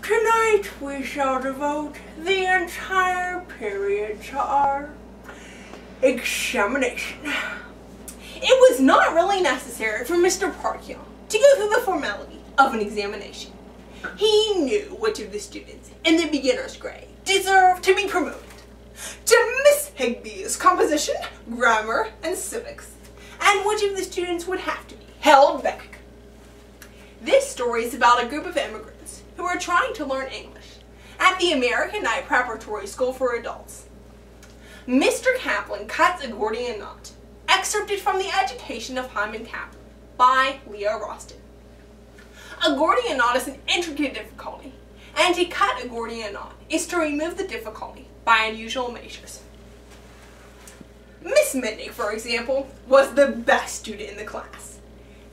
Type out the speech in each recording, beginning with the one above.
Tonight we shall devote the entire period to our examination. It was not really necessary for Mr. Parkhill to go through the formality of an examination. He knew which of the students in the beginner's grade deserved to be promoted to Miss Higby's composition, grammar, and civics, and which of the students would have to be held back. This story is about a group of immigrants who are trying to learn English at the American Night Preparatory School for Adults. Mr. Kaplan cuts a Gordian knot, excerpted from the Education of Hyman Kaplan by Leo Rosten. A Gordian knot is an intricate difficulty, and to cut a Gordian knot is to remove the difficulty by unusual measures. Miss Minnick, for example, was the best student in the class.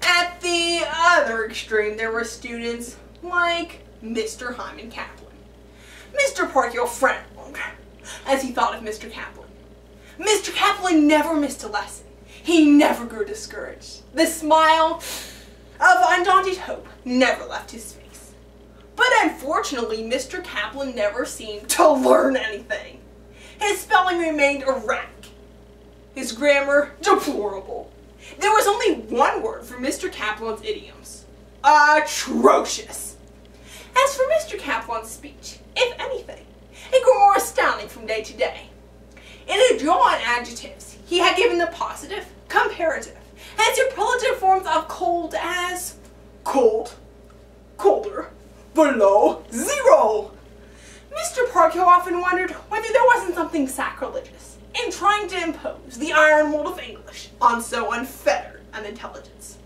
At the other extreme, there were students like Mr. Hyman Kaplan. Mr. Parkhill frowned as he thought of Mr. Kaplan. Mr. Kaplan never missed a lesson. He never grew discouraged. The smile of undaunted hope never left his face. But unfortunately, Mr. Kaplan never seemed to learn anything. His spelling remained erratic. His grammar, deplorable. There was only one word for Mr. Kaplan's idioms: atrocious. As for Mr. Kaplan's speech, if anything, it grew more astounding from day to day. In a drill on adjectives, he had given the positive, comparative, and superlative forms of cold as cold, colder, below zero. Mr. Parkhill often wondered whether there wasn't something sacrilegious in trying to impose the iron mold of English on so unfettered an intelligence.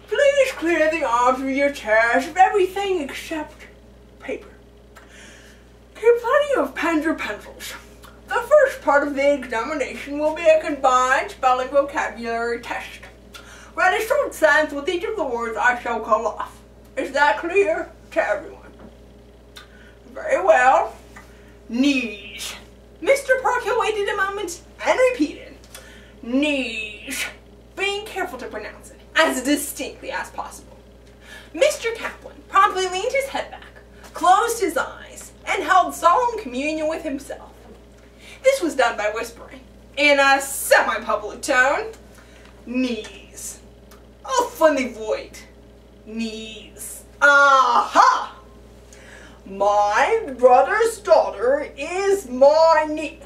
Please clear the arms of your chairs of everything except paper. Keep plenty of pens or pencils. The first part of the examination will be a combined spelling vocabulary test. Write a short sentence with each of the words I shall call off. Is that clear to everyone? Very well. Knees. Mr. Parkhill waited a moment and repeated, knees, being careful to pronounce it as distinctly as possible. Mr. Kaplan promptly leaned his head back, closed his eyes, and held solemn communion with himself. This was done by whispering, in a semi-public tone, knees. A funny void. Knees. Aha! My brother's daughter is my niece.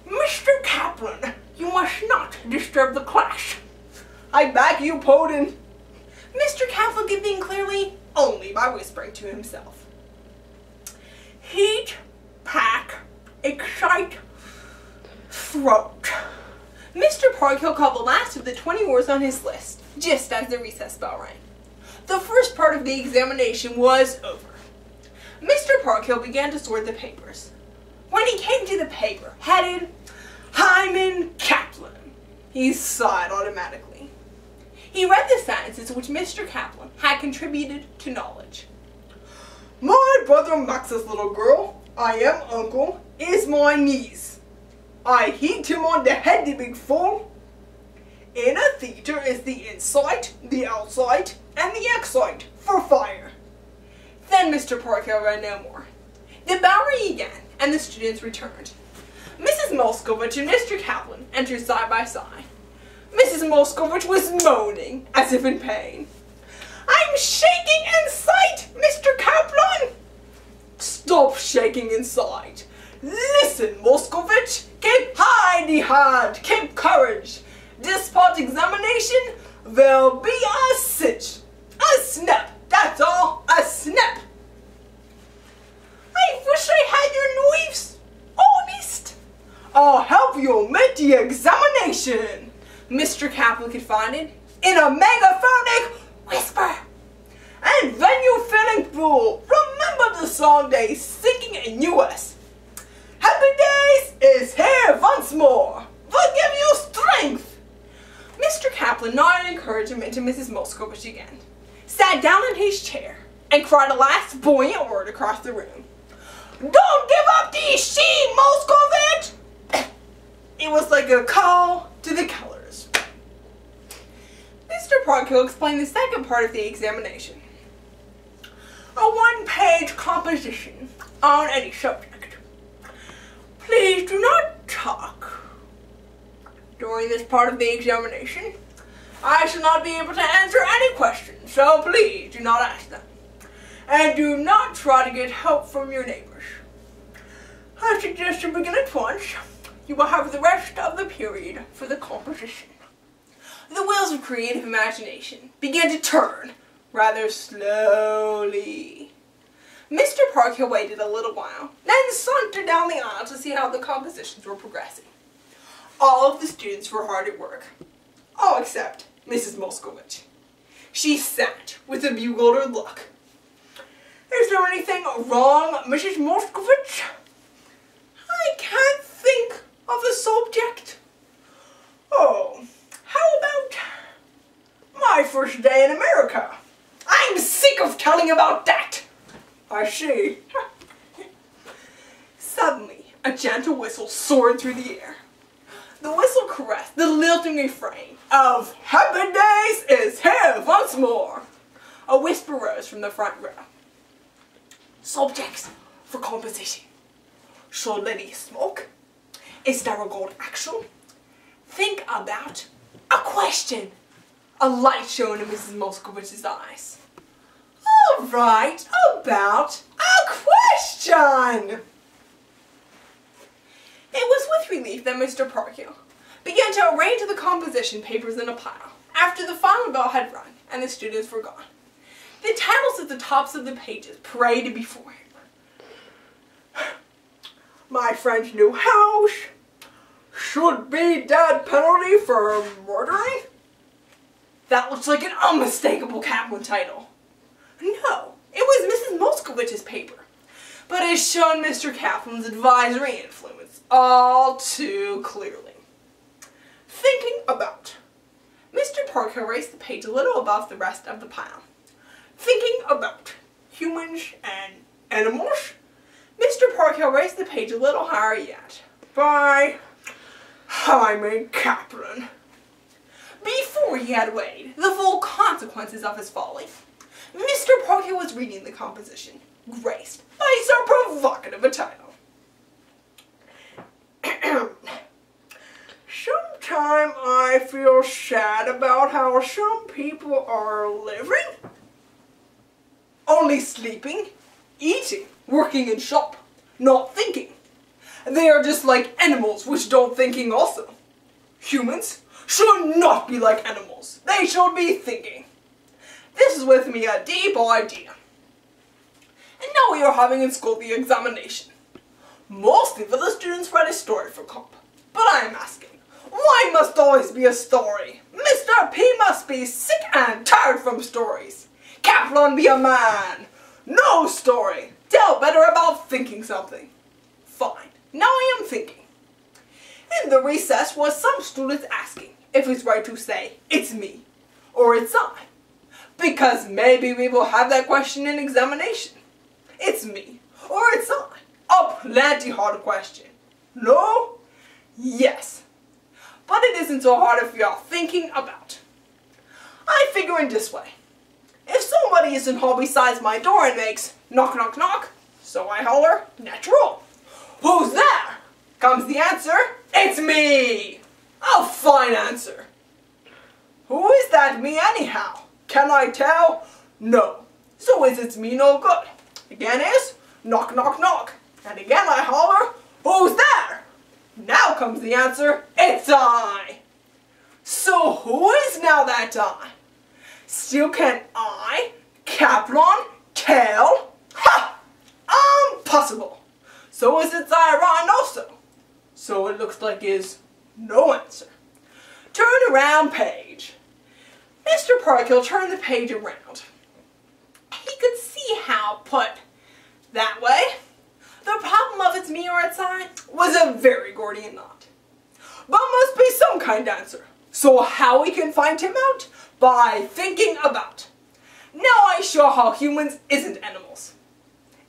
Mr. Kaplan, you must not disturb the class. I beg you, pardon. Mr. Kaplan could think clearly only by whispering to himself. Heat, pack, excite, throat. Mr. Parkhill called the last of the 20 words on his list, just as the recess bell rang. The first part of the examination was over. Mr. Parkhill began to sort the papers. When he came to the paper headed Hyman Kaplan, he sighed automatically. He read the sentences which Mr. Kaplan had contributed to knowledge. My brother Max's little girl, I am uncle, is my niece. I hit him on the head the big fool. In a theater is the inside, the outside, and the excite for fire. Then Mr. Parkhill read no more. The bell rang again, and the students returned. Mrs. Moscovich and Mr. Kaplan entered side by side. Mrs. Moscovich was moaning, as if in pain. I'm shaking inside, Mr. Kaplan! Stop shaking inside. Listen, Moscovich, keep high the head, keep courage. This part examination will be a cinch. A snap, that's all, a snap. I wish I had your knives, honest. I'll help you make the examination, Mr. Kaplan confided in a megaphonic whisper. And when you're feeling blue, remember the song they singing in US. Happy Days is here once more. Will give you strength. Mr. Kaplan nodded encouragement to Mrs. Moscovich again, sat down in his chair, and cried a last buoyant word across the room. Don't give up the sheep, Moscovich! It was like a call to the colors. Mr. Parkhill explained the second part of the examination. A one-page composition on any subject. Please do not talk during this part of the examination. I shall not be able to answer any questions, so please do not ask them. And do not try to get help from your neighbors. I suggest you begin at once. You will have the rest of the period for the composition. The wheels of creative imagination began to turn rather slowly. Mr. Parker waited a little while, then sauntered down the aisle to see how the compositions were progressing. All of the students were hard at work. All except Mrs. Moskowitz. She sat with a bewildered look. Is there anything wrong, Mrs. Moskowitz? I can't think of a subject. Oh, how about my first day in America? I'm sick of telling about that. I see. Suddenly, a gentle whistle soared through the air. The whistle caressed the lilting refrain of "Happy Days is here once more." A whisper rose from the front row. Subjects for composition. Should Lily smoke? Is there a gold action? Think about a question. A light shone in Mrs. Moskowitz's eyes. All right, about a question. It was with relief that Mr. Parker began to arrange the composition papers in a pile after the final bell had rung and the students were gone. The titles at the tops of the pages paraded before him. My friend's new house. Should be death penalty for murdering? That looks like an unmistakable Kaplan title. No, it was Mrs. Moskowitz's paper, but it showed Mr. Kaplan's advisory influence all too clearly. Thinking about. Mr. Parker raised the page a little above the rest of the pile. Thinking about humans and animals. Mr. Parker raised the page a little higher yet. By Hyman Kaplan. Before he had weighed the full consequences of his folly, Mr. Parker was reading the composition, graced by so provocative a title. Sometime I feel sad about how some people are living. Only sleeping, eating, working in shop, not thinking. They are just like animals which don't thinking also. Humans should not be like animals. They should be thinking. This is with me a deep idea. And now we are having in school the examination. Mostly for the students write a story for comp. But I am asking, why must always be a story? Mr. P must be sick and tired from stories. Kaplan be a man. No story. Tell better about thinking something. Fine. Now I am thinking. In the recess was some students asking if it's right to say, it's me, or it's I. Because maybe we will have that question in examination. It's me, or it's I. A plenty hard question. No? Yes. But it isn't so hard if you are thinking about. I figure in this way. If somebody is in hall besides my door and makes knock knock knock, so I holler, natural. Who's there? Comes the answer, it's me. A fine answer. Who is that me anyhow? Can I tell? No. So is it's me no good. Again is, knock knock knock. And again I holler, who's there? Now comes the answer, it's I. So who is now that I? Still can I, Kaplan, tell? Ha! Impossible. So is it's I wrong also. So it looks like is no answer. Turn around page. Mr. Parkhill turned the page around. He could see how put that way. The problem of it's me or it's I was a very Gordian knot. But must be some kind answer. So how we can find him out? By thinking about. Now I show how humans isn't animals.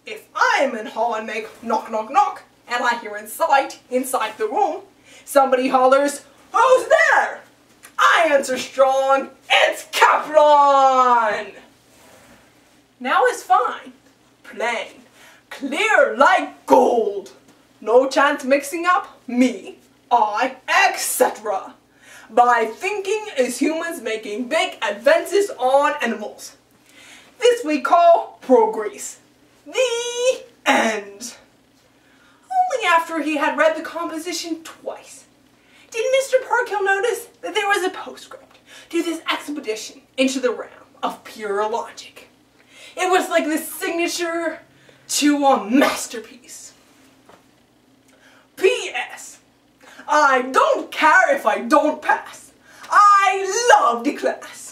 If I am in hall and make knock knock knock, and I hear inside the room, somebody hollers, who's there? I answer strong, it's Kaplan! Now it's fine, plain, clear like gold. No chance mixing up me, I, etc. by thinking is humans making big advances on animals. This we call progress. The end. Only after he had read the composition twice did Mr. Parkhill notice that there was a postscript to this expedition into the realm of pure logic. It was like the signature to a masterpiece. P.S. I don't care if I don't pass. I love the class.